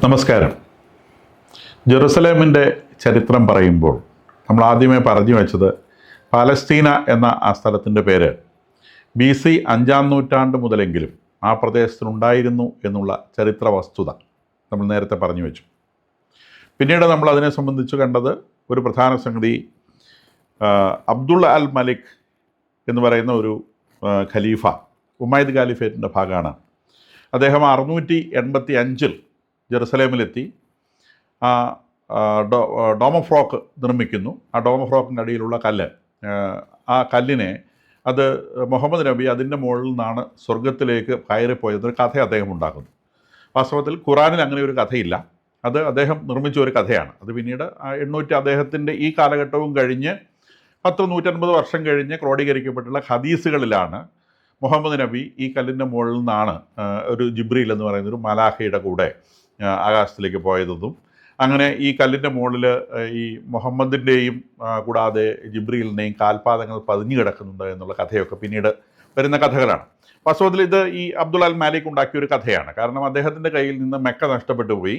നമസ്കാരം. ജെറുസലേമിൻ്റെ ചരിത്രം പറയുമ്പോൾ നമ്മൾ ആദ്യമേ പറഞ്ഞു വെച്ചത് പാലസ്തീന എന്ന ആ സ്ഥലത്തിൻ്റെ പേര് BC 5-ാം നൂറ്റാണ്ട് മുതലെങ്കിലും ആ പ്രദേശത്തിനുണ്ടായിരുന്നു എന്നുള്ള ചരിത്ര വസ്തുത നമ്മൾ നേരത്തെ പറഞ്ഞു വെച്ചു. പിന്നീട് നമ്മൾ അതിനെ സംബന്ധിച്ച് കണ്ടത് ഒരു പ്രധാന സംഗതി അബ്ദുള്ള അൽ മലിക് എന്ന് പറയുന്ന ഒരു ഖലീഫ, ഉമൈദ് ഖാലിഫേറ്റിൻ്റെ ഭാഗമാണ്. അദ്ദേഹം 685-ൽ ജെറുസലേമിലെത്തി ഡോം ഓഫ് റോക്ക് നിർമ്മിക്കുന്നു. ആ ഡോം ഓഫ് റോക്കിൻ്റെ അടിയിലുള്ള കല്ല്, ആ കല്ലിനെ അത് മുഹമ്മദ് നബി അതിൻ്റെ മുകളിൽ നിന്നാണ് സ്വർഗത്തിലേക്ക് കയറിപ്പോയതൊരു കഥ അദ്ദേഹം ഉണ്ടാക്കുന്നു. വാസ്തവത്തിൽ ഖുറാനിൽ അങ്ങനെ ഒരു കഥയില്ല, അത് അദ്ദേഹം നിർമ്മിച്ച ഒരു കഥയാണ്. അത് പിന്നീട് 800 അദ്ദേഹത്തിൻ്റെ ഈ കാലഘട്ടവും കഴിഞ്ഞ് 150 വർഷം കഴിഞ്ഞ് ക്രോഡീകരിക്കപ്പെട്ടുള്ള ഹദീസുകളിലാണ് മുഹമ്മദ് നബി ഈ കല്ലിൻ്റെ മുകളിൽ നിന്നാണ് ഒരു ജിബ്രീൽ എന്ന് പറയുന്ന ഒരു മലാഖയുടെ കൂടെ ആകാശത്തിലേക്ക് പോയതെന്നും അങ്ങനെ ഈ കല്ലിൻ്റെ മുകളിൽ ഈ മുഹമ്മദിൻ്റെയും കൂടാതെ ജിബ്രീലിൻ്റെയും കാൽപാദങ്ങൾ പതിഞ്ഞു കിടക്കുന്നുണ്ട് എന്നുള്ള കഥയൊക്കെ പിന്നീട് വരുന്ന കഥകളാണ്. വാസ്തവത്തിൽ ഇത് ഈ അബ്ദുൽ അൽ മാലിക് ഉണ്ടാക്കിയ ഒരു കഥയാണ്. കാരണം അദ്ദേഹത്തിൻ്റെ കയ്യിൽ നിന്ന് മെക്ക നഷ്ടപ്പെട്ടു പോയി.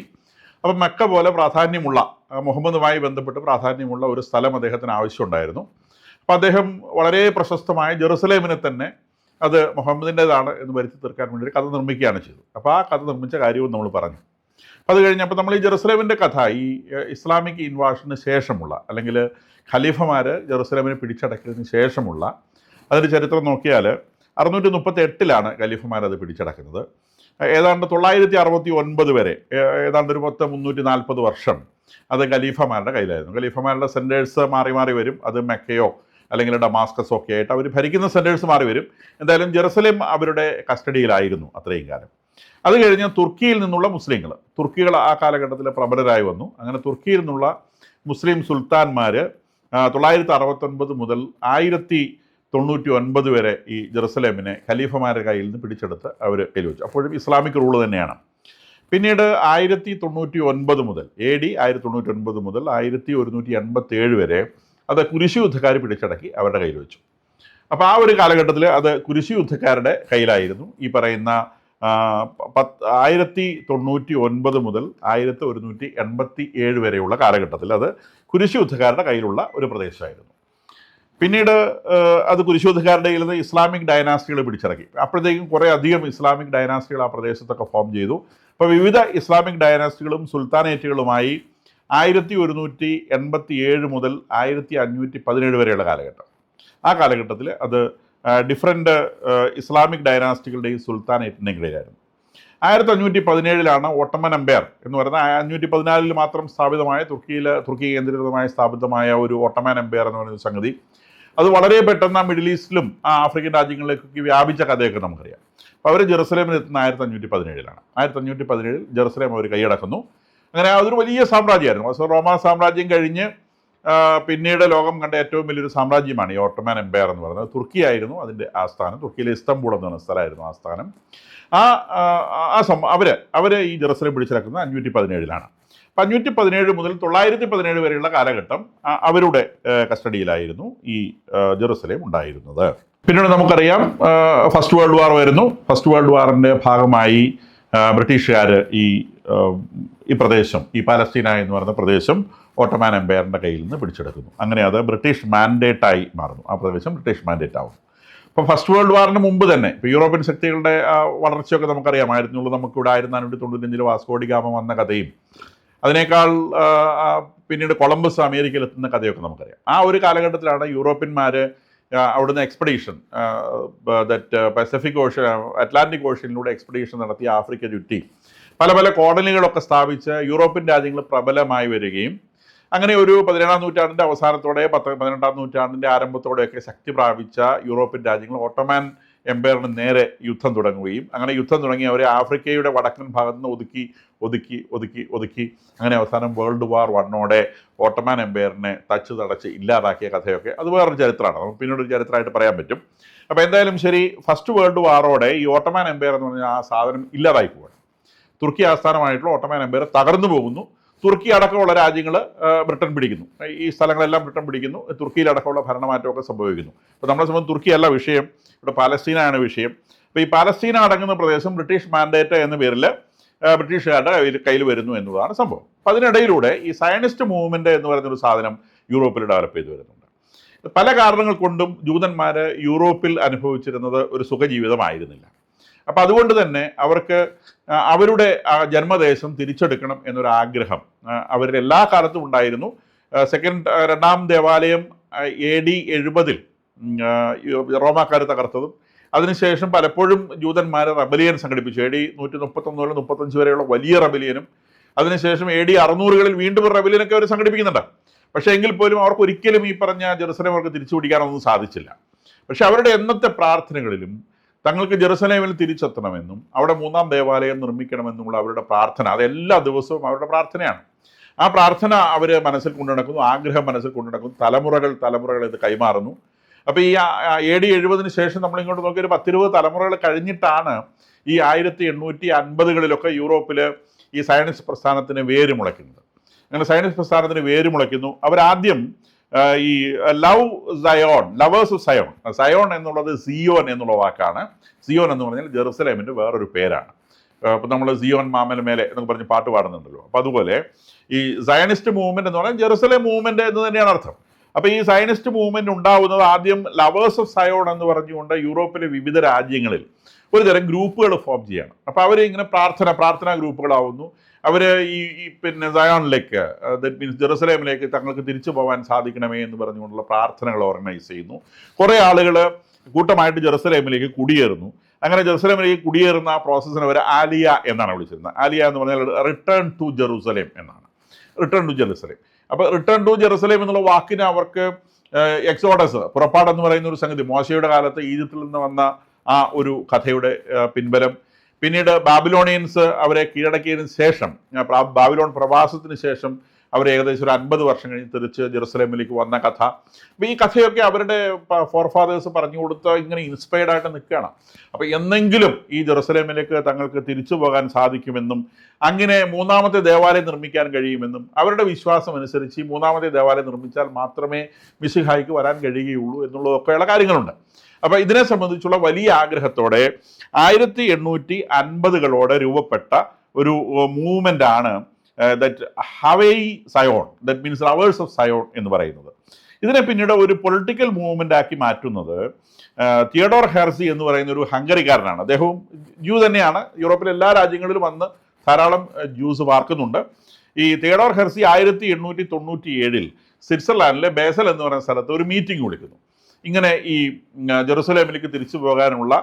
അപ്പം മെക്ക പോലെ പ്രാധാന്യമുള്ള, മുഹമ്മദുമായി ബന്ധപ്പെട്ട് പ്രാധാന്യമുള്ള ഒരു സ്ഥലം അദ്ദേഹത്തിന് ആവശ്യമുണ്ടായിരുന്നു. അപ്പോൾ അദ്ദേഹം വളരെ പ്രശസ്തമായ ജെറുസലേമിനെ തന്നെ അത് മുഹമ്മദിൻ്റേതാണ് എന്ന് വരുത്തി തീർക്കാൻ വേണ്ടി ഒരു കഥ നിർമ്മിക്കുകയാണ് ചെയ്തത്. അപ്പോൾ ആ കഥ നിർമ്മിച്ച കാര്യവും നമ്മൾ പറഞ്ഞു. അത് കഴിഞ്ഞപ്പോൾ നമ്മൾ ഈ ജെറുസലേമിൻ്റെ കഥ ഈ ഇസ്ലാമിക് ഇൻവാഷന് ശേഷമുള്ള, അല്ലെങ്കിൽ ഖലീഫമാർ ജെറുസലേമിനെ പിടിച്ചടക്കിയതിന് ശേഷമുള്ള അതിൻ്റെ ചരിത്രം നോക്കിയാൽ 638-ലാണ് ഖലീഫമാർ അത് പിടിച്ചടക്കുന്നത്. ഏതാണ്ട് 969 വരെ, ഏതാണ്ട് ഒരു 340 വർഷം അത് ഖലീഫമാരുടെ കയ്യിലായിരുന്നു. ഖലീഫമാരുടെ സെൻറ്റേഴ്സ് മാറി മാറി വരും. അത് മെക്കയോ അല്ലെങ്കിൽ ഡമാസ്കസോ ഒക്കെ ആയിട്ട് അവർ ഭരിക്കുന്ന സെൻറ്റേഴ്സ് മാറി വരും. എന്തായാലും ജെറുസലേം അവരുടെ കസ്റ്റഡിയിലായിരുന്നു അത്രയും കാലം. അത് കഴിഞ്ഞ് തുർക്കിയിൽ നിന്നുള്ള മുസ്ലിങ്ങൾ, തുർക്കികൾ ആ കാലഘട്ടത്തിൽ പ്രബലരായി വന്നു. അങ്ങനെ തുർക്കിയിൽ നിന്നുള്ള മുസ്ലിം സുൽത്താൻമാർ 969 മുതൽ 1099 വരെ ഈ ജെറുസലേമിനെ ഖലീഫമാരുടെ കയ്യിൽ നിന്ന് പിടിച്ചെടുത്ത് അവർ കയ്യിൽ വെച്ചു. അപ്പോഴും ഇസ്ലാമിക് റൂള് തന്നെയാണ്. പിന്നീട് 1099 മുതൽ AD 1099 മുതൽ 1187 വരെ അത് കുരിശ് യുദ്ധക്കാർ പിടിച്ചടക്കി അവരുടെ കയ്യിൽ വെച്ചു. അപ്പോൾ ആ ഒരു കാലഘട്ടത്തിൽ അത് കുരിശ് യുദ്ധക്കാരുടെ കയ്യിലായിരുന്നു. ഈ പറയുന്ന 1099 മുതൽ 1187 വരെയുള്ള കാലഘട്ടത്തിൽ അത് കുരിശ് യുദ്ധക്കാരുടെ കയ്യിലുള്ള ഒരു പ്രദേശമായിരുന്നു. പിന്നീട് അത് കുരിശ് യുദ്ധക്കാരുടെ കയ്യിൽ നിന്ന് ഇസ്ലാമിക് ഡൈനാസ്റ്റികൾ പിടിച്ചിറക്കി. അപ്പോഴത്തേക്കും കുറേ അധികം ഇസ്ലാമിക് ഡൈനാസ്റ്റികൾ ആ പ്രദേശത്തൊക്കെ ഫോം ചെയ്തു. അപ്പോൾ വിവിധ ഇസ്ലാമിക് ഡൈനാസ്റ്റികളും സുൽത്താനേറ്റുകളുമായി 1187 മുതൽ 1517 വരെയുള്ള കാലഘട്ടം, ആ കാലഘട്ടത്തിൽ അത് ഡിഫറെൻ്റ് ഇസ്ലാമിക് ഡൈനാസ്റ്റികളുടെയും സുൽത്താനേറ്റിൻ്റെയും ഇടയിലായിരുന്നു. 1517-ലാണ് ഓട്ടോമൻ എംപയർ എന്ന് പറയുന്ന 514-ൽ മാത്രം സ്ഥാപിതമായ തുർക്കി കേന്ദ്രീകൃതമായി സ്ഥാപിതമായ ഒരു ഓട്ടോമൻ എംപയർ എന്ന് പറയുന്ന സംഗതി അത് വളരെ പെട്ടെന്ന് മിഡിൽ ഈസ്റ്റിലും ആഫ്രിക്കൻ രാജ്യങ്ങളിലേക്കൊക്കെ വ്യാപിച്ച കഥയൊക്കെ നമുക്കറിയാം. അപ്പോൾ അവർ ജെറുസലേമിൽ എത്തുന്ന 1517-ലാണ്. 1517-ൽ ജെറുസലേം അവർ കൈയടക്കുന്നു. അങ്ങനെ അതൊരു വലിയ സാമ്രാജ്യമായിരുന്നു. റോമാ സാമ്രാജ്യം കഴിഞ്ഞ് പിന്നീട് ലോകം കണ്ട ഏറ്റവും വലിയൊരു സാമ്രാജ്യമാണ് ഈ ഓട്ടോമൻ എംപയർ എന്ന് പറയുന്നത്. തുർക്കിയായിരുന്നു അതിൻ്റെ ആസ്ഥാനം. തുർക്കിയിലെ ഇസ്തംബൂൾ എന്ന് പറയുന്ന സ്ഥലമായിരുന്നു ആസ്ഥാനം. അവർ ഈ ജെറുസലേം പിടിച്ചിറക്കുന്നത് 517-ലാണ്. അപ്പം 517 മുതൽ 917 വരെയുള്ള കാലഘട്ടം അവരുടെ കസ്റ്റഡിയിലായിരുന്നു ഈ ജെറുസലേം ഉണ്ടായിരുന്നത്. പിന്നീട് നമുക്കറിയാം ഫസ്റ്റ് വേൾഡ് വാർ വരുന്നു. ഫസ്റ്റ് വേൾഡ് വാറിൻ്റെ ഭാഗമായി ബ്രിട്ടീഷുകാർ ഈ പ്രദേശം, ഈ പാലസ്തീന എന്ന് പറയുന്ന പ്രദേശം ഓട്ടോമൻ എംപയറിൻ്റെ കയ്യിൽ നിന്ന് പിടിച്ചെടുക്കുന്നു. അങ്ങനെ അത് ബ്രിട്ടീഷ് മാൻഡേറ്റായി മാറുന്നു. ആ പ്രദേശം ബ്രിട്ടീഷ് മാൻഡേറ്റ് ആവും. അപ്പോൾ ഫസ്റ്റ് വേൾഡ് വാറിന് മുമ്പ് തന്നെ ഇപ്പോൾ യൂറോപ്യൻ ശക്തികളുടെ വളർച്ചയൊക്കെ നമുക്കറിയാം. നമുക്കിവിടെ 1495 വാസ്കോ ഡി ഗാമ വന്ന കഥയും അതിനേക്കാൾ പിന്നീട് കൊളംബസ് അമേരിക്കയിൽ എത്തുന്ന കഥയൊക്കെ നമുക്കറിയാം. ആ ഒരു കാലഘട്ടത്തിലാണ് യൂറോപ്യന്മാർ അവിടുന്ന് എക്സ്പെഡീഷൻ പസഫിക് ഓഷ്യൻ, അറ്റ്ലാന്റിക് ഓഷ്യനിലൂടെ എക്സ്പെഡീഷൻ നടത്തി ആഫ്രിക്ക ചുറ്റി പല പല കോളനികളൊക്കെ സ്ഥാപിച്ച് യൂറോപ്യൻ രാജ്യങ്ങൾ പ്രബലമായി വരികയും അങ്ങനെ ഒരു 17-ാം നൂറ്റാണ്ടിൻ്റെ അവസാനത്തോടെ 18-ാം നൂറ്റാണ്ടിൻ്റെ ആരംഭത്തോടെയൊക്കെ ശക്തി പ്രാപിച്ച യൂറോപ്യൻ രാജ്യങ്ങൾ ഓട്ടോമൻ എംപയറിന് നേരെ യുദ്ധം തുടങ്ങുകയും അങ്ങനെ യുദ്ധം തുടങ്ങി അവരെ ആഫ്രിക്കയുടെ വടക്കൻ ഭാഗത്ത് നിന്ന് ഒതുക്കി അങ്ങനെ അവസാനം വേൾഡ് വാർ 1 ഓട്ടോമൻ എംപയറിനെ തടച്ച് ഇല്ലാതാക്കിയ കഥയൊക്കെ അത് വേറൊരു ചരിത്രമാണ്. നമുക്ക് പിന്നീട് ഒരു ചരിത്രമായിട്ട് പറയാൻ പറ്റും. അപ്പോൾ എന്തായാലും ശരി, ഫസ്റ്റ് വേൾഡ് വാറോടെ ഈ ഓട്ടോമൻ എംപയർ എന്ന് പറഞ്ഞാൽ ആ സാധനം ഇല്ലാതായി പോവുകയാണ്. തുർക്കി ആസ്ഥാനമായിട്ടുള്ള ഓട്ടോമൻ എംപയർ തകർന്നു പോകുന്നു. തുർക്കി അടക്കമുള്ള രാജ്യങ്ങൾ ബ്രിട്ടൻ പിടിക്കുന്നു. ഈ സ്ഥലങ്ങളെല്ലാം ബ്രിട്ടൻ പിടിക്കുന്നു. തുർക്കിയിലടക്കമുള്ള ഭരണമാറ്റമൊക്കെ സംഭവിക്കുന്നു. അപ്പോൾ നമ്മളെ സംബന്ധിച്ച് തുർക്കിയല്ല വിഷയം, ഇവിടെ പാലസ്തീനയാണ് വിഷയം. അപ്പോൾ ഈ പാലസ്തീന അടങ്ങുന്ന പ്രദേശം ബ്രിട്ടീഷ് മാൻഡേറ്റ് എന്ന പേരിൽ ബ്രിട്ടീഷുകാരുടെ കയ്യിൽ വരുന്നു എന്നതാണ് സംഭവം. അപ്പം അതിനിടയിലൂടെ ഈ സയനിസ്റ്റ് മൂവ്മെൻറ്റ് എന്ന് പറയുന്നൊരു സാധനം യൂറോപ്പിൽ ഡെവലപ്പ് ചെയ്ത് വരുന്നുണ്ട്. പല കാരണങ്ങൾ കൊണ്ടും ജൂതന്മാർ യൂറോപ്പിൽ അനുഭവിച്ചിരുന്നത് ഒരു സുഖജീവിതമായിരുന്നില്ല. അപ്പം അതുകൊണ്ട് തന്നെ അവർക്ക് അവരുടെ ജന്മദേശം തിരിച്ചെടുക്കണം എന്നൊരാഗ്രഹം അവരുടെ എല്ലാ കാലത്തും ഉണ്ടായിരുന്നു. രണ്ടാം ദേവാലയം AD 70 റോമാക്കാർ തകർത്തതും അതിനുശേഷം പലപ്പോഴും ജൂതന്മാർ റബലിയൻ സംഘടിപ്പിച്ചു. AD 131 മുതൽ 35 വരെയുള്ള വലിയ റബലിയനും അതിനുശേഷം AD 600 വീണ്ടും ഒരു റബലിയനൊക്കെ അവർ സംഘടിപ്പിക്കുന്നുണ്ട്. പക്ഷേ എങ്കിൽ പോലും അവർക്ക് ഒരിക്കലും ഈ പറഞ്ഞ ജെറുസലേം അവർക്ക് തിരിച്ചു പിടിക്കാനൊന്നും സാധിച്ചില്ല. പക്ഷെ അവരുടെ എന്നത്തെ പ്രാർത്ഥനകളിലും തങ്ങൾക്ക് ജെറുസലേമിൽ തിരിച്ചെത്തണമെന്നും അവിടെ 3-ാം ദേവാലയം നിർമ്മിക്കണമെന്നുമുള്ള അവരുടെ പ്രാർത്ഥന, അത് എല്ലാ ദിവസവും അവരുടെ പ്രാർത്ഥനയാണ്. ആ പ്രാർത്ഥന അവർ മനസ്സിൽ കൊണ്ടു നടക്കുന്നു, ആഗ്രഹം മനസ്സിൽ കൊണ്ടു നടക്കുന്നു, തലമുറകൾ ഇത് കൈമാറുന്നു. അപ്പോൾ ഈ AD 70 ശേഷം നമ്മളിങ്ങോട്ട് നോക്കി ഒരു 10-20 തലമുറകൾ കഴിഞ്ഞിട്ടാണ് ഈ 1850-കളിലൊക്കെ യൂറോപ്പിൽ ഈ സയനിസ്റ്റ് പ്രസ്ഥാനത്തിന് വേര് മുളയ്ക്കുന്നത്. അങ്ങനെ സയനിസ്റ്റ് പ്രസ്ഥാനത്തിന് വേര് മുളയ്ക്കുന്നു. അവരാദ്യം ഈ ലവേഴ്സ് ഓഫ് സയോൺ, സയോൺ എന്നുള്ളത് സിയോൻ എന്നുള്ള വാക്കാണ്. സിയോൻ എന്ന് പറഞ്ഞാൽ ജെറുസലേമിൻ്റെ വേറൊരു പേരാണ്. അപ്പം നമ്മൾ സിയോൻ മാമല മേലെ എന്നൊക്കെ പറഞ്ഞ് പാട്ട് പാടുന്നുണ്ടല്ലോ. അപ്പോൾ അതുപോലെ ഈ സയനിസ്റ്റ് മൂവ്മെൻറ്റ് എന്ന് പറഞ്ഞാൽ ജെറുസലേം മൂവ്മെൻറ്റ് എന്ന് തന്നെയാണ് അർത്ഥം. അപ്പോൾ ഈ സയനിസ്റ്റ് മൂവ്മെൻറ്റ് ഉണ്ടാവുന്നത് ആദ്യം ലവേഴ്സ് ഓഫ് സയോൺ എന്ന് പറഞ്ഞുകൊണ്ട് യൂറോപ്പിലെ വിവിധ രാജ്യങ്ങളിൽ ഒരു തരം ഗ്രൂപ്പുകൾ ഫോം ചെയ്യാണ്. അപ്പോൾ അവർ ഇങ്ങനെ പ്രാർത്ഥനാ ഗ്രൂപ്പുകളാവുന്നു. അവർ ഈ പിന്നെ സയോണിലേക്ക്, ദറ്റ് മീൻസ് ജെറുസലേമിലേക്ക് തങ്ങൾക്ക് തിരിച്ചു പോകാൻ സാധിക്കണമേ എന്ന് പറഞ്ഞുകൊണ്ടുള്ള പ്രാർത്ഥനകൾ ഓർഗനൈസ് ചെയ്യുന്നു. കുറേ ആളുകൾ കൂട്ടമായിട്ട് ജെറുസലേമിലേക്ക് കുടിയേറുന്നു. അങ്ങനെ ജെറുസലേമിലേക്ക് കുടിയേറുന്ന ആ പ്രോസസ്സിനെ അവർ ആലിയ എന്നാണ് വിളിച്ചിരുന്നത്. ആലിയ എന്ന് പറഞ്ഞാൽ റിട്ടേൺ ടു ജെറുസലേം എന്നാണ്. Return to Jerusalem. അപ്പോൾ റിട്ടേൺ ടു ജെറുസലേം എന്നുള്ള വാക്കിന് അവർക്ക് എക്സോഡസ്, പുറപ്പാടെന്ന് പറയുന്ന ഒരു സംഗതി, മോശയുടെ കാലത്ത് ഈജിപ്തിൽ നിന്ന് വന്ന ആ ഒരു കഥയുടെ പിൻബലം, പിന്നീട് ബാബിലോണിയൻസ് അവരെ കീഴടക്കിയതിന് ശേഷം, ബാബിലോൺ പ്രവാസത്തിന് ശേഷം അവർ ഏകദേശം ഒരു 50 വർഷം കഴിഞ്ഞ് തിരിച്ച് ജെറുസലേമിലേക്ക് വന്ന കഥ. അപ്പോൾ ഈ കഥയൊക്കെ അവരുടെ ഫോർഫാദേഴ്സ് പറഞ്ഞു കൊടുത്ത് ഇങ്ങനെ ഇൻസ്പയർഡ് ആയിട്ട് നിൽക്കുകയാണ്. അപ്പോൾ എന്നെങ്കിലും ഈ ജെറുസലേമിലേക്ക് തങ്ങൾക്ക് തിരിച്ചു പോകാൻ സാധിക്കുമെന്നും അങ്ങനെ 3-ാമത്തെ ദേവാലയം നിർമ്മിക്കാൻ കഴിയുമെന്നും അവരുടെ വിശ്വാസം അനുസരിച്ച് ഈ 3-ാമത്തെ ദേവാലയം നിർമ്മിച്ചാൽ മാത്രമേ മിശിഹായ്ക്ക് വരാൻ കഴിയുകയുള്ളൂ എന്നുള്ളതൊക്കെയുള്ള കാര്യങ്ങളുണ്ട്. അപ്പോൾ ഇതിനെ സംബന്ധിച്ചുള്ള വലിയ ആഗ്രഹത്തോടെ 1850-കളോടെ രൂപപ്പെട്ട ഒരു മൂവ്മെൻ്റ് ആണ് that Hovevei Zion, that means lovers of Zion എന്ന് പറയുന്നത്. ഇതിനെ പിന്നീട് ഒരു പൊളിറ്റിക്കൽ മൂവ്മെൻ്റ് ആക്കി മാറ്റുന്നത് തിയഡോർ ഹെർസി എന്ന് പറയുന്ന ഒരു ഹംഗറിക്കാരനാണ്. അദ്ദേഹവും ജൂ തന്നെയാണ്. യൂറോപ്പിലെ എല്ലാ രാജ്യങ്ങളിലും വന്ന് ധാരാളം ജ്യൂസ് പാർക്കുന്നുണ്ട്. ഈ തിയഡോർ ഹെർസി 1897 സ്വിറ്റ്സർലാൻഡിലെ ബേസൽ എന്ന് പറയുന്ന സ്ഥലത്ത് ഒരു മീറ്റിംഗ് വിളിക്കുന്നു. ഇങ്ങനെ ഈ ജെറുസലേമിലേക്ക് തിരിച്ചു പോകാനുള്ള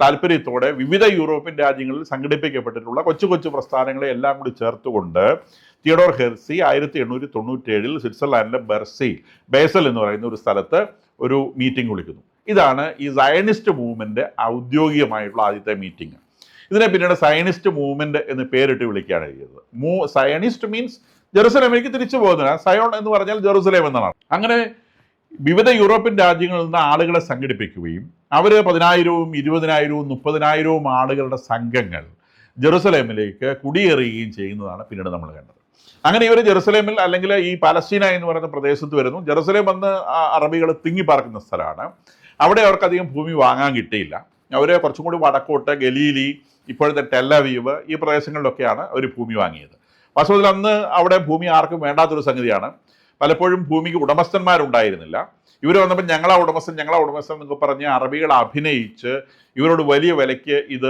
താല്പര്യത്തോടെ വിവിധ യൂറോപ്യൻ രാജ്യങ്ങളിൽ സംഘടിപ്പിക്കപ്പെട്ടിട്ടുള്ള കൊച്ചു പ്രസ്ഥാനങ്ങളെ എല്ലാം കൂടി ചേർത്തുകൊണ്ട് തിയഡോർ ഹെർസി 1897 സ്വിറ്റ്സർലാൻഡിലെ ബേസൽ എന്ന് പറയുന്ന ഒരു സ്ഥലത്ത് ഒരു മീറ്റിംഗ് വിളിക്കുന്നു. ഇതാണ് ഈ സയനിസ്റ്റ് മൂവ്മെൻറ്റ് ഔദ്യോഗികമായിട്ടുള്ള ആദ്യത്തെ മീറ്റിംഗ്. ഇതിനെ പിന്നീട് സയനിസ്റ്റ് മൂവ്മെൻറ്റ് എന്ന് പേരിട്ട് വിളിക്കുകയാണ് ചെയ്തത്. സയനിസ്റ്റ് മീൻസ് ജെറുസലേമിലേക്ക് തിരിച്ചു പോകുന്നതാണ്. സയോൺ എന്ന് പറഞ്ഞാൽ ജെറുസലേം എന്നാണ്. അങ്ങനെ വിവിധ യൂറോപ്യൻ രാജ്യങ്ങളിൽ നിന്ന് ആളുകളെ സംഘടിപ്പിക്കുകയും അവർ 10,000-ഉം 20,000-ഉം 30,000-ഉം ആളുകളുടെ സംഘങ്ങൾ ജെറുസലേമിലേക്ക് കുടിയേറുകയും ചെയ്യുന്നതാണ് പിന്നീട് നമ്മൾ കണ്ടത്. അങ്ങനെ ഇവർ ജെറുസലേമിൽ അല്ലെങ്കിൽ ഈ പാലസ്തീന എന്ന് പറയുന്ന പ്രദേശത്ത് വരുന്നു. ജെറുസലേം വന്ന് അറബികൾ തിങ്ങിപ്പാർക്കുന്ന സ്ഥലമാണ്. അവിടെ അവർക്കധികം ഭൂമി വാങ്ങാൻ കിട്ടിയില്ല. അവർ കുറച്ചും കൂടി വടക്കോട്ട് ഗലീലി, ഇപ്പോഴത്തെ ടെല്ലവീവ്, ഈ പ്രദേശങ്ങളിലൊക്കെയാണ് അവർ ഭൂമി വാങ്ങിയത്. വാസ്തവത്തിൽ അന്ന് അവിടെ ഭൂമി ആർക്കും വേണ്ടാത്തൊരു സംഗതിയാണ്. പലപ്പോഴും ഭൂമിക്ക് ഉടമസ്ഥന്മാരുണ്ടായിരുന്നില്ല. ഇവർ വന്നപ്പോൾ ഞങ്ങളാ ഉടമസ്ഥൻ എന്നൊക്കെ പറഞ്ഞ് അറബികൾ അഭിനയിച്ച് ഇവരോട് വലിയ വിലയ്ക്ക് ഇത്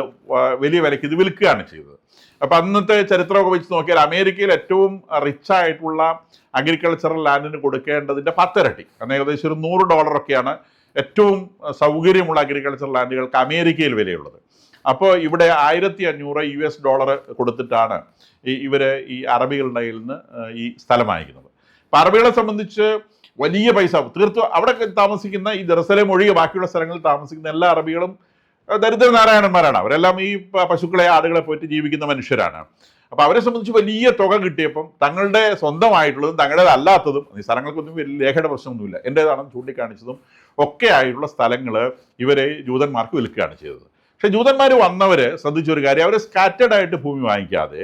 വിൽക്കുകയാണ് ചെയ്തത്. അപ്പം അന്നത്തെ ചരിത്രമൊക്കെ വെച്ച് നോക്കിയാൽ അമേരിക്കയിൽ ഏറ്റവും റിച്ചായിട്ടുള്ള അഗ്രികൾച്ചറൽ ലാൻഡിന് കൊടുക്കേണ്ടതിൻ്റെ 10 ഇരട്ടി, അന്ന് ഏകദേശം ഒരു $100 ഏറ്റവും സൗകര്യമുള്ള അഗ്രികൾച്ചറൽ ലാൻഡുകൾക്ക് അമേരിക്കയിൽ വിലയുള്ളത്. അപ്പോൾ ഇവിടെ $1,500 കൊടുത്തിട്ടാണ് ഈ അറബികളുടെ കയ്യിൽ നിന്ന് ഈ സ്ഥലം വാങ്ങിക്കുന്നത്. അപ്പോൾ അറബികളെ സംബന്ധിച്ച് വലിയ പൈസ തീർത്തും അവിടെ താമസിക്കുന്ന ഈ ജെറുസലേം ഒഴികെ ബാക്കിയുള്ള സ്ഥലങ്ങളിൽ താമസിക്കുന്ന എല്ലാ അറബികളും ദരിദ്രനാരായണന്മാരാണ്. അവരെല്ലാം ഈ പശുക്കളെ ആടുകളെ പോയിട്ട് ജീവിക്കുന്ന മനുഷ്യരാണ്. അപ്പോൾ അവരെ സംബന്ധിച്ച് വലിയ തുക കിട്ടിയപ്പം തങ്ങളുടെ സ്വന്തമായിട്ടുള്ളതും തങ്ങളുടേതല്ലാത്തതും, ഈ സ്ഥലങ്ങൾക്കൊന്നും വലിയ രേഖയുടെ പ്രശ്നമൊന്നുമില്ല, എൻ്റേതാണെന്ന് ചൂണ്ടിക്കാണിച്ചതും ഒക്കെ ആയിട്ടുള്ള സ്ഥലങ്ങൾ ഇവരെ ജൂതന്മാർക്ക് വിൽക്കുകയാണ് ചെയ്തത്. പക്ഷേ ജൂതന്മാർ വന്നവർ ശ്രദ്ധിച്ചൊരു കാര്യം, അവർ സ്കാറ്റേഡ് ആയിട്ട് ഭൂമി വാങ്ങിക്കാതെ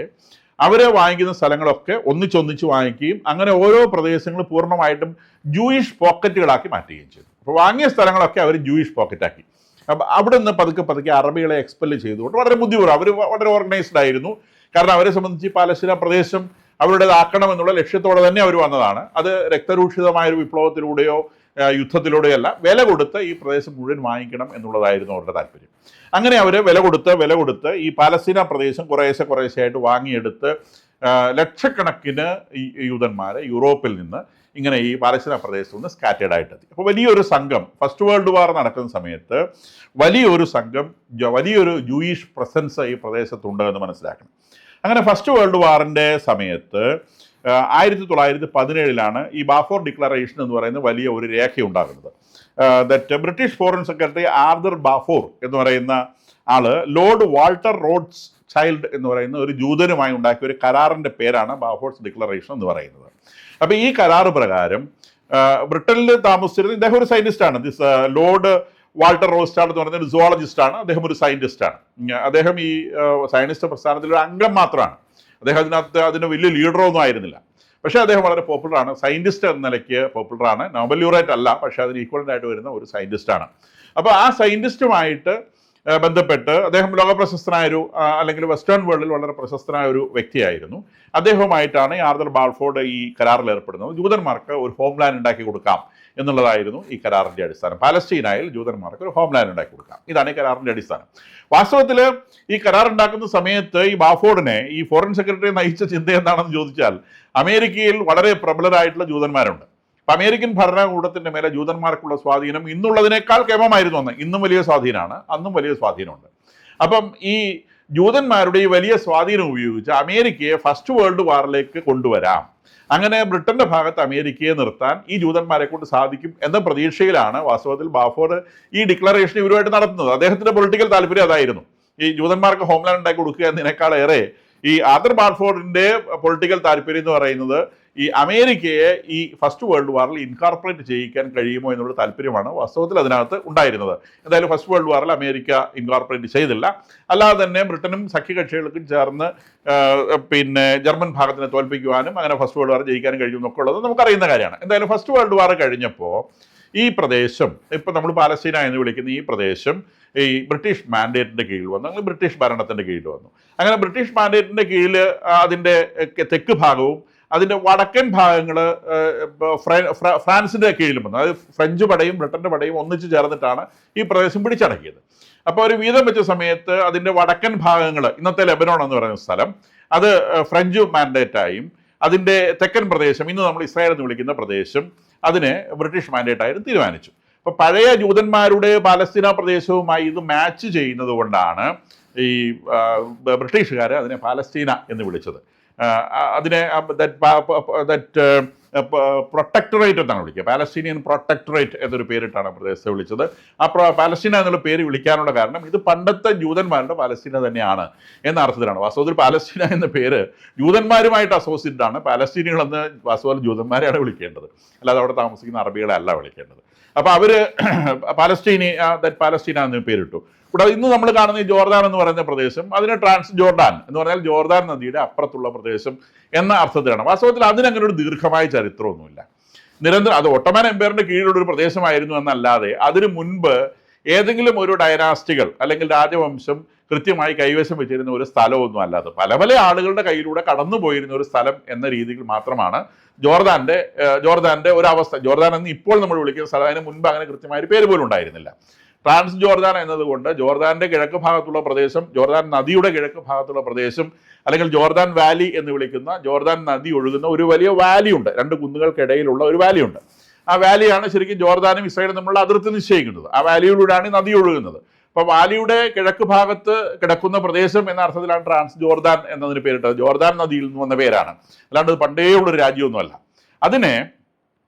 അവർ വാങ്ങിക്കുന്ന സ്ഥലങ്ങളൊക്കെ ഒന്നിച്ചൊന്നിച്ച് വാങ്ങിക്കുകയും അങ്ങനെ ഓരോ പ്രദേശങ്ങൾ പൂർണ്ണമായിട്ടും ജൂയിഷ് പോക്കറ്റുകളാക്കി മാറ്റുകയും ചെയ്തു. അപ്പോൾ വാങ്ങിയ സ്ഥലങ്ങളൊക്കെ അവർ ജൂയിഷ് പോക്കറ്റാക്കി. അപ്പം അവിടെ നിന്ന് പതുക്കെ അറബികളെ എക്സ്പെൽ ചെയ്തുകൊണ്ട് വളരെ ബുദ്ധിപൂർവ്വം അവർ വളരെ ഓർഗനൈസ്ഡ് ആയിരുന്നു. കാരണം അവരെ സംബന്ധിച്ച് ഈ പാലസ്തീന പ്രദേശം അവരുടേതാക്കണം എന്നുള്ള ലക്ഷ്യത്തോടെ തന്നെ അവർ വന്നതാണ്. അത് രക്തരൂക്ഷിതമായൊരു വിപ്ലവത്തിലൂടെയോ യുദ്ധത്തിലൂടെയല്ല, വില കൊടുത്ത് ഈ പ്രദേശം മുഴുവൻ വാങ്ങിക്കണം എന്നുള്ളതായിരുന്നു അവരുടെ താല്പര്യം. അങ്ങനെ അവർ വില കൊടുത്ത് ഈ പാലസ്തീന പ്രദേശം കുറേശ്ശെയായിട്ട് വാങ്ങിയെടുത്ത് ലക്ഷക്കണക്കിന് ഈ യൂതന്മാരെ യൂറോപ്പിൽ നിന്ന് ഇങ്ങനെ ഈ പാലസ്തീന പ്രദേശത്ത് നിന്ന് സ്കാറ്റേഡ് ആയിട്ടെത്തി. അപ്പോൾ വലിയൊരു സംഘം, ഫസ്റ്റ് വേൾഡ് വാർ നടക്കുന്ന സമയത്ത് വലിയൊരു ജൂയിഷ് പ്രസൻസ് ഈ പ്രദേശത്തുണ്ട് എന്ന് മനസ്സിലാക്കണം. അങ്ങനെ ഫസ്റ്റ് വേൾഡ് വാറിൻ്റെ സമയത്ത് 1917 ഈ ബാഫോർ ഡിക്ലറേഷൻ എന്ന് പറയുന്ന വലിയ ഒരു രേഖയുണ്ടാകുന്നത്. That British foreign secretary Arthur Balfour എന്ന് പറയുന്ന ആള് ലോർഡ് വാൾട്ടർ റോഡ്സ് ചൈൽഡ് എന്ന് പറയുന്ന ഒരു ജൂതനുമായി ഉണ്ടാക്കിയ ഒരു കരാറിൻ്റെ പേരാണ് ബാഫോർസ് ഡിക്ലറേഷൻ എന്ന് പറയുന്നത്. അപ്പോൾ ഈ കരാറ് പ്രകാരം ബ്രിട്ടനിൽ താമസിച്ചിരുന്ന ഇദ്ദേഹം ഒരു സയൻറ്റിസ്റ്റാണ്. ലോർഡ് വാൾട്ടർ റോസ്റ്റാർഡ് എന്ന് പറയുന്ന ഒരു സുവോളജിസ്റ്റാണ്. അദ്ദേഹം ഒരു സയൻറ്റിസ്റ്റാണ്. അദ്ദേഹം ഈ സയനിസ്റ്റ് പ്രസ്ഥാനത്തിലെ ഒരു അംഗം മാത്രമാണ്. അദ്ദേഹം അതിന് വലിയ ലീഡറൊന്നും ആയിരുന്നില്ല. പക്ഷേ അദ്ദേഹം വളരെ പോപ്പുലറാണ്. സയൻറ്റിസ്റ്റ് എന്ന നിലയ്ക്ക് പോപ്പുലറാണ്. നോബൽ ല്യൂറേറ്റ് അല്ല, പക്ഷേ അതിന് ഈക്വലൻ്റ് ആയിട്ട് വരുന്ന ഒരു സയൻറ്റിസ്റ്റാണ്. അപ്പോൾ ആ സയൻറ്റിസ്റ്റുമായിട്ട് ബന്ധപ്പെട്ട് അദ്ദേഹം ലോകപ്രശസ്തനായൊരു അല്ലെങ്കിൽ വെസ്റ്റേൺ വേൾഡിൽ വളരെ പ്രശസ്തനായ ഒരു വ്യക്തിയായിരുന്നു. അദ്ദേഹവുമായിട്ടാണ് ഈ ആർതർ ബാൾഫോർഡ് ഈ കരാറിൽ ഏർപ്പെടുന്നത്. ജൂതന്മാർക്ക് ഒരു ഹോംലാൻഡ് ഉണ്ടാക്കി കൊടുക്കാം എന്നുള്ളതായിരുന്നു ഈ കരാറിൻ്റെ അടിസ്ഥാനം. പാലസ്തീനായിൽ ജൂതന്മാർക്ക് ഒരു ഹോംലാൻഡ് ഉണ്ടാക്കി കൊടുക്കാം, ഇതാണ് ഈ കരാറിൻ്റെ അടിസ്ഥാനം. വാസ്തവത്തിൽ ഈ കരാർ ഉണ്ടാക്കുന്ന സമയത്ത് ഈ ബാഫോർഡിനെ ഈ ഫോറിൻ സെക്രട്ടറി നയിച്ച ചിന്ത എന്താണെന്ന് ചോദിച്ചാൽ, അമേരിക്കയിൽ വളരെ പ്രബലരായിട്ടുള്ള ജൂതന്മാരുണ്ട്. അപ്പം അമേരിക്കൻ ഭരണകൂടത്തിൻ്റെ മേലെ ജൂതന്മാർക്കുള്ള സ്വാധീനം ഇന്നുള്ളതിനേക്കാൾ കേമമായിരുന്നു അന്ന്. ഇന്നും വലിയ സ്വാധീനമാണ്, അന്നും വലിയ സ്വാധീനമുണ്ട്. അപ്പം ഈ ജൂതന്മാരുടെ ഈ വലിയ സ്വാധീനം ഉപയോഗിച്ച് അമേരിക്കയെ ഫസ്റ്റ് വേൾഡ് വാറിലേക്ക് കൊണ്ടുവരാം, അങ്ങനെ ബ്രിട്ടന്റെ ഭാഗത്ത് അമേരിക്കയെ നിർത്താൻ ഈ ജൂതന്മാരെ കൊണ്ട് സാധിക്കും എന്ന പ്രതീക്ഷയിലാണ് വാസ്തവത്തിൽ ബാഫോർഡ് ഈ ഡിക്ലറേഷൻ ഇവരുമായിട്ട് നടത്തുന്നത്. അദ്ദേഹത്തിന്റെ പൊളിറ്റിക്കൽ താല്പര്യം അതായിരുന്നു. ഈ ജൂതന്മാർക്ക് ഹോംലാൻഡ് ഉണ്ടാക്കി കൊടുക്കുക എന്നതിനേക്കാളേറെ ഈ ആർതർ ബാൾഫോർഡിന്റെ പൊളിറ്റിക്കൽ താല്പര്യം എന്ന് പറയുന്നത് ഈ അമേരിക്കയെ ഈ ഫസ്റ്റ് വേൾഡ് വാറിൽ ഇൻകോർപ്പറേറ്റ് ചെയ്യിക്കാൻ കഴിയുമോ എന്നുള്ള താല്പര്യമാണ് വാസ്തവത്തിൽ അതിനകത്ത് ഉണ്ടായിരുന്നത്. എന്തായാലും ഫസ്റ്റ് വേൾഡ് വാറിൽ അമേരിക്ക ഇൻകോർപ്പറേറ്റ് ചെയ്തില്ല. അല്ലാതെ തന്നെ ബ്രിട്ടനും സഖ്യകക്ഷികൾക്കും ചേർന്ന് ജർമ്മൻ ഭാഗത്തിനെ തോൽപ്പിക്കുവാനും അങ്ങനെ ഫസ്റ്റ് വേൾഡ് വാർ ജയിക്കാനും കഴിയുമെന്നൊക്കെ ഉള്ളത് നമുക്കറിയുന്ന കാര്യമാണ്. എന്തായാലും ഫസ്റ്റ് വേൾഡ് വാർ കഴിഞ്ഞപ്പോൾ ഈ പ്രദേശം, ഇപ്പം നമ്മൾ പാലസ്തീന എന്ന് വിളിക്കുന്ന ഈ പ്രദേശം ഈ ബ്രിട്ടീഷ് മാൻഡേറ്റിൻ്റെ കീഴിൽ വന്നു, അങ്ങനെ ബ്രിട്ടീഷ് ഭരണത്തിൻ്റെ കീഴിൽ വന്നു. അങ്ങനെ ബ്രിട്ടീഷ് മാൻഡേറ്റിൻ്റെ കീഴിൽ അതിൻ്റെ തെക്ക് ഭാഗവും അതിൻ്റെ വടക്കൻ ഭാഗങ്ങൾ ഫ്രാൻസിൻ്റെ കീഴിലും വന്നു. അതായത് ഫ്രഞ്ച് പടയും ബ്രിട്ടൻ്റെ പടയും ഒന്നിച്ചു ചേർന്നിട്ടാണ് ഈ പ്രദേശം പിടിച്ചടക്കിയത്. അപ്പോൾ ഒരു വീതം വെച്ച സമയത്ത് അതിൻ്റെ വടക്കൻ ഭാഗങ്ങൾ, ഇന്നത്തെ ലെബനോൺ എന്ന് പറയുന്ന സ്ഥലം, അത് ഫ്രഞ്ച് മാൻഡേറ്റായും അതിൻ്റെ തെക്കൻ പ്രദേശം, ഇന്ന് നമ്മൾ ഇസ്രായേൽ എന്ന് വിളിക്കുന്ന പ്രദേശം, അതിനെ ബ്രിട്ടീഷ് മാൻഡേറ്റായും തീരുമാനിച്ചു. അപ്പോൾ പഴയ ജൂതന്മാരുടെ പാലസ്തീന പ്രദേശവുമായി ഇത് മാച്ച് ചെയ്യുന്നത് കൊണ്ടാണ് ഈ ബ്രിട്ടീഷുകാർ അതിനെ പാലസ്തീന എന്ന് വിളിച്ചത്. അതിനെ പ്രൊട്ടക്ടറേറ്റ് എന്നാണ് വിളിക്കുക. പാലസ്തീനിയൻ പ്രൊട്ടക്ടറേറ്റ് എന്നൊരു പേരിട്ടാണ് പ്രദേശത്തെ വിളിച്ചത്. ആ പാലസ്തീന എന്നുള്ള പേര് വിളിക്കാനുള്ള കാരണം ഇത് പണ്ടത്തെ ജൂതന്മാരുടെ പാലസ്തീന തന്നെയാണ് എന്ന അർത്ഥത്തിലാണ്. വാസ്തവത്തിൽ പാലസ്തീന എന്ന പേര് ജൂതന്മാരുമായിട്ട് അസോസിയേറ്റഡ് ആണ്. പാലസ്തീനികളെന്ന് വാസ്തവത്തിൽ ജൂതന്മാരെയാണ് വിളിക്കേണ്ടത്, അല്ലാതെ അവിടെ താമസിക്കുന്ന അറബികളെ അല്ല വിളിക്കേണ്ടത്. അപ്പോൾ അവർ പാലസ്തീന എന്ന് പേരിട്ടു. കൂടാതെ ഇന്ന് നമ്മൾ കാണുന്ന ഈ ജോർദാൻ എന്ന് പറയുന്ന പ്രദേശം, അതിന് ട്രാൻസ് ജോർഡാൻ എന്ന് പറഞ്ഞാൽ ജോർദാൻ നദിയുടെ അപ്പുറത്തുള്ള പ്രദേശം എന്ന അർത്ഥത്തിലാണ്. വാസ്തവത്തിൽ അതിനങ്ങനെ ഒരു ദീർഘമായ ചരിത്രമൊന്നുമില്ല. നിരന്തരം അത് ഒട്ടോമൻ എംപയറിന്റെ കീഴിലുള്ള ഒരു പ്രദേശമായിരുന്നു എന്നല്ലാതെ അതിനു മുൻപ് ഏതെങ്കിലും ഒരു ഡൈനാസ്റ്റികൾ അല്ലെങ്കിൽ രാജവംശം കൃത്യമായി കൈവശം വെച്ചിരുന്ന ഒരു സ്ഥലമൊന്നും അല്ലാതെ പല പല ആളുകളുടെ കയ്യിലൂടെ കടന്നു പോയിരുന്ന ഒരു സ്ഥലം എന്ന രീതിയിൽ മാത്രമാണ് ജോർദാന്റെ ഒരവസ്ഥ. ജോർദാൻ എന്ന് ഇപ്പോൾ നമ്മൾ വിളിക്കുന്ന സ്ഥലം, അതിന് മുൻപ് അങ്ങനെ കൃത്യമായ ഒരു പേര് പോലും ഉണ്ടായിരുന്നില്ല. ട്രാൻസ് ജോർദാൻ എന്നതുകൊണ്ട് ജോർദാന്റെ കിഴക്ക് ഭാഗത്തുള്ള പ്രദേശം, ജോർദാൻ നദിയുടെ കിഴക്ക് ഭാഗത്തുള്ള പ്രദേശം, അല്ലെങ്കിൽ ജോർദാൻ വാലി എന്ന് വിളിക്കുന്ന ജോർദാൻ നദി ഒഴുകുന്ന ഒരു വലിയ വാലി ഉണ്ട്, രണ്ട് കുന്നുകൾക്കിടയിലുള്ള ഒരു വാലി ഉണ്ട്. ആ വാലിയാണ് ശരിക്കും ജോർദാനും ഇസ്രായേലും തമ്മിലുള്ള അതിർത്തി നിശ്ചയിക്കുന്നത്. ആ വാലിയിലൂടെയാണ് ഈ നദി ഒഴുകുന്നത്. അപ്പോൾ വാലിയുടെ കിഴക്ക് ഭാഗത്ത് കിടക്കുന്ന പ്രദേശം എന്ന അർത്ഥത്തിലാണ് ട്രാൻസ് ജോർദാൻ എന്നതിന് പേരിട്ടത്. ജോർദാൻ നദിയിൽ നിന്ന് വന്ന പേരാണ്, അല്ലാണ്ട് അത് പണ്ടേ ഉള്ളൊരു രാജ്യമൊന്നുമല്ല. അതിനെ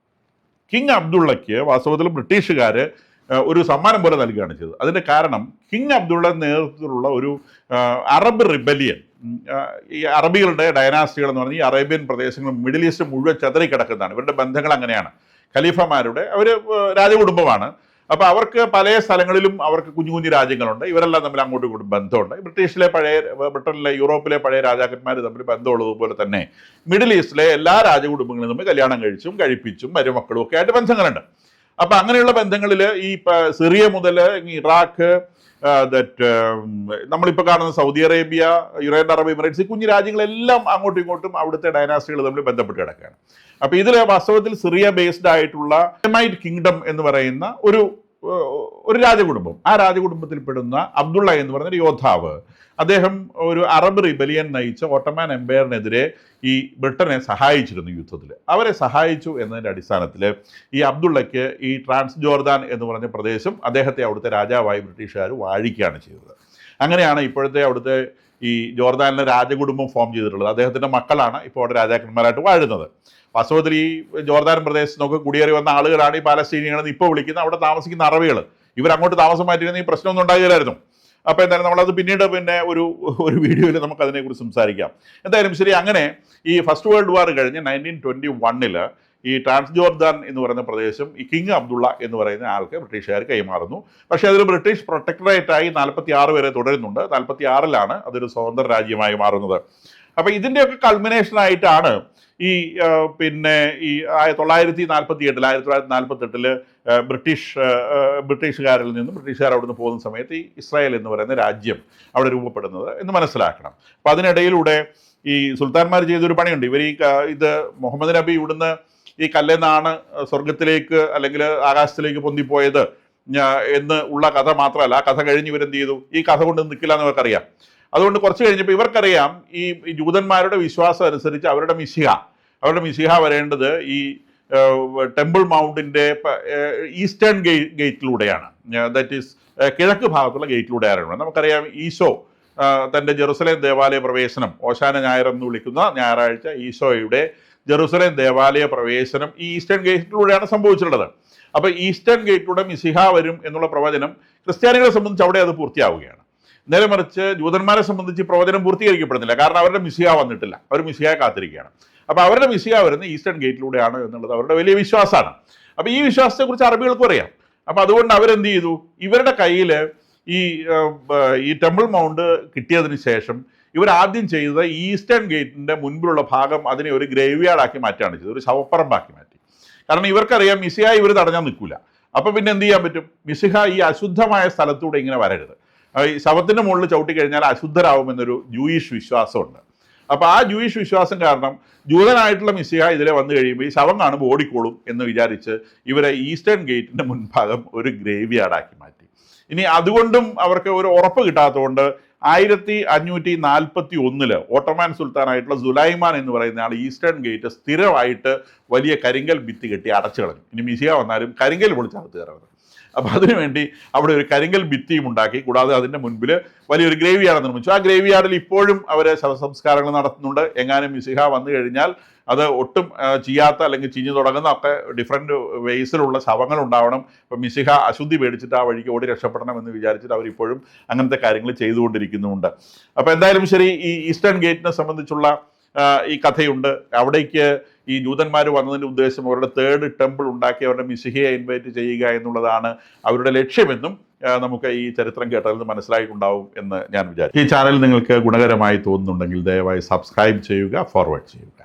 കിങ് അബ്ദുള്ളയ്ക്ക് വാസ്തവത്തിൽ ബ്രിട്ടീഷുകാർ ഒരു സമ്മാനം പോലെ നൽകുകയാണ് ചെയ്തത്. അതിൻ്റെ കാരണം കിങ് അബ്ദുള്ളയുടെ നേതൃത്വത്തിലുള്ള ഒരു അറബ് റിബലിയൻ, ഈ അറബികളുടെ ഡയനാസ്റ്റികൾ എന്ന് പറഞ്ഞാൽ ഈ അറേബ്യൻ പ്രദേശങ്ങൾ മിഡിൽ ഈസ്റ്റ് മുഴുവൻ ചെതറിക്കിടക്കുന്നതാണ്. ഇവരുടെ ബന്ധങ്ങൾ അങ്ങനെയാണ്. ഖലീഫമാരുടെ അവർ രാജകുടുംബമാണ്. അപ്പോൾ അവർക്ക് പല സ്ഥലങ്ങളിലും അവർക്ക് കുഞ്ഞു കുഞ്ഞു രാജ്യങ്ങളുണ്ട്. ഇവരെല്ലാം തമ്മിൽ അങ്ങോട്ടും ഇങ്ങോട്ടും ബന്ധമുണ്ട്. ബ്രിട്ടനിലെ യൂറോപ്പിലെ പഴയ രാജാക്കന്മാർ തമ്മിൽ ബന്ധമുള്ളതുപോലെ തന്നെ മിഡിൽ ഈസ്റ്റിലെ എല്ലാ രാജകുടുംബങ്ങളും തമ്മിൽ കല്യാണം കഴിപ്പിച്ചും മരുമക്കളും ഒക്കെ ആയിട്ട് ബന്ധങ്ങളുണ്ട്. അപ്പം അങ്ങനെയുള്ള ബന്ധങ്ങളിൽ ഈ സിറിയ മുതൽ ഇറാഖ്, ദറ്റ് നമ്മളിപ്പോൾ കാണുന്ന Saudi Arabia, United Arab Emirates, ഈ കുഞ്ഞു രാജ്യങ്ങളെല്ലാം അങ്ങോട്ടും ഇങ്ങോട്ടും അവിടുത്തെ ഡൈനാസ്റ്റികൾ തമ്മിൽ ബന്ധപ്പെട്ട് കിടക്കുകയാണ്. അപ്പോൾ ഇതിൽ വാസ്തവത്തിൽ സിറിയ ബേസ്ഡ് ആയിട്ടുള്ള എമൈറ്റ് കിങ്ഡം എന്ന് പറയുന്ന ഒരു രാജകുടുംബം, ആ രാജകുടുംബത്തിൽപ്പെടുന്ന അബ്ദുള്ള എന്ന് പറയുന്ന ഒരു യോദ്ധാവ്, അദ്ദേഹം ഒരു അറബ് റിബലിയൻ നയിച്ച ഓട്ടോമാൻ എംപയറിനെതിരെ ഈ ബ്രിട്ടനെ സഹായിച്ചിരുന്നു യുദ്ധത്തിൽ. അവരെ സഹായിച്ചു എന്നതിൻ്റെ അടിസ്ഥാനത്തിൽ ഈ അബ്ദുള്ളയ്ക്ക് ഈ ട്രാൻസ് ജോർദാൻ എന്ന് പറഞ്ഞ പ്രദേശം അദ്ദേഹത്തെ അവിടുത്തെ രാജാവായി ബ്രിട്ടീഷുകാർ വാഴിക്കുകയാണ് ചെയ്തത്. അങ്ങനെയാണ് ഇപ്പോഴത്തെ അവിടുത്തെ ഈ ജോർദാനിലെ രാജകുടുംബം ഫോം ചെയ്തിട്ടുള്ളത്. അദ്ദേഹത്തിൻ്റെ മക്കളാണ് ഇപ്പോൾ അവിടെ രാജാക്കന്മാരായിട്ട് വാഴുന്നത്. വാസ്തവത്തിൽ ഈ ജോർദാൻ പ്രദേശത്തൊക്കെ കുടിയേറി വന്ന ആളുകളാണ് ഈ പാലസ്തീനികളെന്ന് ഇപ്പോൾ വിളിക്കുന്ന അവിടെ താമസിക്കുന്ന അറബികൾ. ഇവരങ്ങോട്ട് താമസം മാറ്റിയിരുന്ന ഈ പ്രശ്നമൊന്നും ഉണ്ടാകില്ലായിരുന്നു. അപ്പോൾ എന്തായാലും നമ്മളത് പിന്നീട് ഒരു വീഡിയോയിൽ നമുക്കതിനെക്കുറിച്ച് സംസാരിക്കാം. എന്തായാലും ശരി, അങ്ങനെ ഈ ഫസ്റ്റ് വേൾഡ് വാർ കഴിഞ്ഞ് 1921 ഈ ട്രാൻസ് ജോർദാൻ എന്ന് പറയുന്ന പ്രദേശം ഈ കിങ് അബ്ദുള്ള എന്ന് പറയുന്ന ആൾക്ക് ബ്രിട്ടീഷുകാർ കൈമാറുന്നു. പക്ഷേ അതൊരു ബ്രിട്ടീഷ് പ്രൊട്ടക്ടറേറ്റായി 46 വരെ തുടരുന്നുണ്ട്. 46 അതൊരു സ്വതന്ത്ര രാജ്യമായി മാറുന്നത്. അപ്പോൾ ഇതിൻ്റെയൊക്കെ കൾമിനേഷനായിട്ടാണ് ഈ 1948 ബ്രിട്ടീഷുകാരിൽ നിന്നും ബ്രിട്ടീഷുകാർ അവിടെ നിന്ന് പോകുന്ന സമയത്ത് ഈ ഇസ്രായേൽ എന്ന് പറയുന്ന രാജ്യം അവിടെ രൂപപ്പെടുന്നത് എന്ന് മനസ്സിലാക്കണം. അപ്പം അതിനിടയിലൂടെ ഈ സുൽത്താൻമാർ ചെയ്തൊരു പണിയുണ്ട്. ഇത് മുഹമ്മദ് നബി ഇവിടുന്ന് ഈ കല്ലെന്നാണ് സ്വർഗത്തിലേക്ക് അല്ലെങ്കിൽ ആകാശത്തിലേക്ക് പൊന്തിപ്പോയത് എന്ന് ഉള്ള കഥ മാത്രമല്ല, ആ കഥ കഴിഞ്ഞ് ഇവരെന്ത് ചെയ്തു, ഈ കഥ കൊണ്ട് നിൽക്കില്ല എന്ന് അവർക്കറിയാം. അതുകൊണ്ട് കുറച്ച് കഴിഞ്ഞപ്പോൾ ഇവർക്കറിയാം ഈ ജൂതന്മാരുടെ വിശ്വാസം അനുസരിച്ച് അവരുടെ മിശിഹ വരേണ്ടത് ഈ ടെമ്പിൾ മൗണ്ടിൻ്റെ ഈസ്റ്റേൺ ഗേറ്റിലൂടെയാണ്, ദാറ്റ് ഈസ് കിഴക്ക് ഭാഗത്തുള്ള ഗേറ്റിലൂടെയാണ്. നമുക്കറിയാം ഈശോ തൻ്റെ ജെറുസലേം ദേവാലയ പ്രവേശനം, ഓശാന ഞായർ എന്ന് വിളിക്കുന്ന ഞായറാഴ്ച ഈശോയുടെ ജെറുസലേം ദേവാലയ പ്രവേശനം ഈ ഈസ്റ്റേൺ ഗേറ്റിലൂടെയാണ് സംഭവിച്ചിട്ടുള്ളത്. അപ്പോൾ ഈസ്റ്റേൺ ഗേറ്റിലൂടെ മിശിഹ വരും എന്നുള്ള പ്രവചനം ക്രിസ്ത്യാനികളെ സംബന്ധിച്ച് അവിടെ അത് പൂർത്തിയാവുകയാണ്. നേരെ മറിച്ച് ജൂതന്മാരെ സംബന്ധിച്ച് പ്രവചനം പൂർത്തീകരിക്കപ്പെടുന്നില്ല. കാരണം അവരുടെ മിശിഹ വന്നിട്ടില്ല, അവർ മിശിഹയെ കാത്തിരിക്കുകയാണ്. അപ്പോൾ അവരുടെ മിശിഹ വരുന്നത് ഈസ്റ്റേൺ ഗേറ്റിലൂടെയാണ് എന്നുള്ളത് അവരുടെ വലിയ വിശ്വാസമാണ്. അപ്പോൾ ഈ വിശ്വാസത്തെക്കുറിച്ച് അറബികൾക്കും അറിയാം. അപ്പോൾ അതുകൊണ്ട് അവരെന്ത് ചെയ്തു, ഇവരുടെ കയ്യിൽ ഈ ടെമ്പിൾ മൗണ്ട് കിട്ടിയതിന് ശേഷം ഇവരാദ്യം ചെയ്തത് ഈസ്റ്റേൺ ഗേറ്റിൻ്റെ മുൻപിലുള്ള ഭാഗം അതിനെ ഒരു ഗ്രേവ് യാർഡാക്കി മാറ്റുകയാണ് ചെയ്തത്, ഒരു ശവപ്പറമ്പാക്കി മാറ്റി. കാരണം ഇവർക്കറിയാം മിശിഹ ഇവർ തടഞ്ഞാൽ നിൽക്കില്ല. അപ്പോൾ പിന്നെ എന്ത് ചെയ്യാൻ പറ്റും, മിശിഹ ഈ അശുദ്ധമായ സ്ഥലത്തൂടെ ഇങ്ങനെ വരരുത്, ഈ ശവത്തിൻ്റെ മുകളിൽ ചവിട്ടിക്കഴിഞ്ഞാൽ അശുദ്ധരാകുമെന്നൊരു ജൂയിഷ് വിശ്വാസമുണ്ട്. അപ്പോൾ ആ ജൂയിഷ് വിശ്വാസം കാരണം ജൂതനായിട്ടുള്ള മിശിഹ ഇതിലെ വന്നു കഴിയുമ്പോൾ ഈ ശവം കാണുമ്പോൾ ഓടിക്കോളും എന്ന് വിചാരിച്ച് ഇവരെ ഈസ്റ്റേൺ ഗേറ്റിൻ്റെ മുൻഭാഗം ഒരു ഗ്രേവ് യാർഡാക്കി മാറ്റി. ഇനി അതുകൊണ്ടും അവർക്ക് ഒരു ഉറപ്പ് കിട്ടാത്തതുകൊണ്ട് 1541 ഓട്ടോമാൻ സുൽത്താനായിട്ടുള്ള സുലൈമാൻ എന്ന് പറയുന്ന ആൾ ഈസ്റ്റേൺ ഗേറ്റ് സ്ഥിരമായിട്ട് വലിയ കരിങ്കൽ ഭിത്തി കെട്ടി അടച്ചു കളഞ്ഞു. ഇനി മിശിഹ വന്നാലും കരിങ്കൽ പൊളിച്ചകത്ത് കയറരുത്. അപ്പോൾ അതിനുവേണ്ടി അവിടെ ഒരു കരിങ്കൽ ഭിത്തിയും ഉണ്ടാക്കി. കൂടാതെ അതിൻ്റെ മുൻപിൽ വലിയൊരു ഗ്രേവ് യാർഡ് നിർമ്മിച്ചു. ആ ഗ്രേവ് യാർഡിൽ ഇപ്പോഴും അവർ ശവസംസ്കാരങ്ങൾ നടത്തുന്നുണ്ട്. എങ്ങാനും മിശിഹ വന്നു കഴിഞ്ഞാൽ അത് ഒട്ടും ചെയ്യാത്ത അല്ലെങ്കിൽ ചിഞ്ഞു തുടങ്ങുന്ന ഒക്കെ ഡിഫറെൻറ്റ് വേസിലുള്ള ശവങ്ങൾ ഉണ്ടാവണം. ഇപ്പം മിശിഹ അശുദ്ധി പേടിച്ചിട്ട് ആ വഴിക്ക് ഓടി രക്ഷപ്പെടണം എന്ന് വിചാരിച്ചിട്ട് അവരിപ്പോഴും അങ്ങനത്തെ കാര്യങ്ങൾ ചെയ്തുകൊണ്ടിരിക്കുന്നുമുണ്ട്. അപ്പോൾ എന്തായാലും ശരി, ഈ ഈസ്റ്റേൺ ഗേറ്റിനെ സംബന്ധിച്ചുള്ള ഈ കഥയുണ്ട്. അവിടേക്ക് ഈ ജൂതന്മാർ വന്നതിൻ്റെ ഉദ്ദേശം അവരുടെ തേർഡ് ടെമ്പിൾ ഉണ്ടാക്കി അവരുടെ മിശിഹയെ ഇൻവൈറ്റ് ചെയ്യുക എന്നുള്ളതാണ് അവരുടെ ലക്ഷ്യമെന്നും നമുക്ക് ഈ ചരിത്രം കേട്ടതിൽ നിന്ന് മനസ്സിലായിട്ടുണ്ടാവും എന്ന് ഞാൻ വിചാരിച്ചു. ഈ ചാനൽ നിങ്ങൾക്ക് ഗുണകരമായി തോന്നുന്നുണ്ടെങ്കിൽ ദയവായി സബ്സ്ക്രൈബ് ചെയ്യുക, ഫോർവേഡ് ചെയ്യുക.